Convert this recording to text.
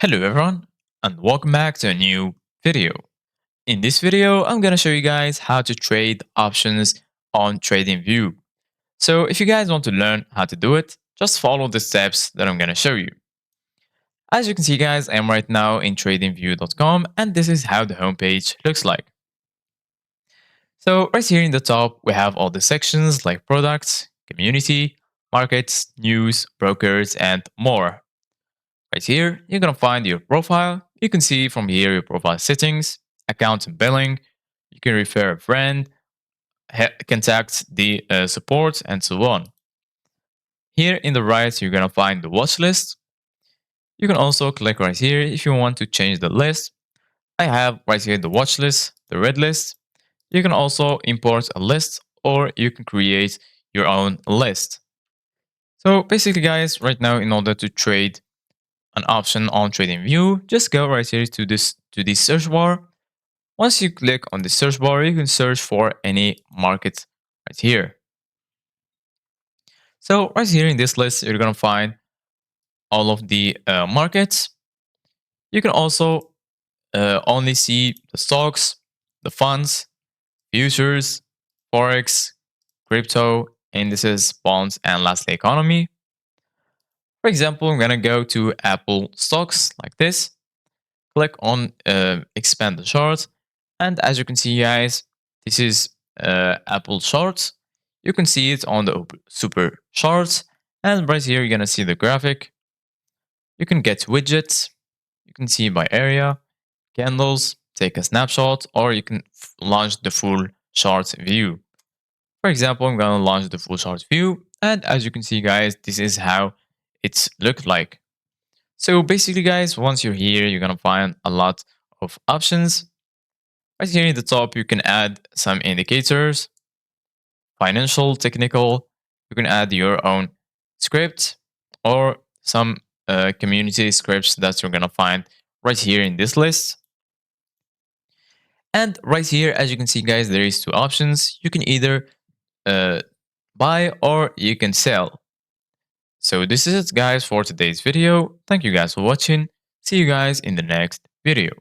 Hello everyone and welcome back to a new video. In this video, I'm going to show you guys how to trade options on TradingView. So if you guys want to learn how to do it, just follow the steps that I'm going to show you. As you can see guys, I'm right now in tradingview.com and this is how the homepage looks like. So right here in the top, we have all the sections like products, community, markets, news, brokers, and more. Right here, you're going to find your profile. You can see from here your profile settings, account and billing. You can refer a friend, contact the support, and so on. Here in the right, you're going to find the watch list. You can also click right here if you want to change the list. I have right here the watch list, the red list. You can also import a list or you can create your own list. So basically guys, right now in order to trade an option on TradingView, just go right here to this search bar. Once you click on the search bar, you can search for any market right here. So right here in this list, you're gonna find all of the markets. You can also only see the stocks, the funds, futures, forex, crypto, indices, bonds, and lastly economy. For example, I'm gonna go to Apple stocks like this. Click on expand the chart, and as you can see guys, this is Apple charts. You can see it on the super charts, and right here you're gonna see the graphic. You can get widgets, you can see by area, candles, take a snapshot, or you can launch the full chart view. For example, I'm gonna launch the full chart view, and as you can see guys, this is how it's looked like. So basically guys, once you're here, you're gonna find a lot of options. Right here in the top, you can add some indicators, financial, technical. You can add your own script or some community scripts that you're gonna find right here in this list. And right here, as you can see guys, there is two options. You can either buy or you can sell. So this is it guys for today's video. Thank you guys for watching. See you guys in the next video.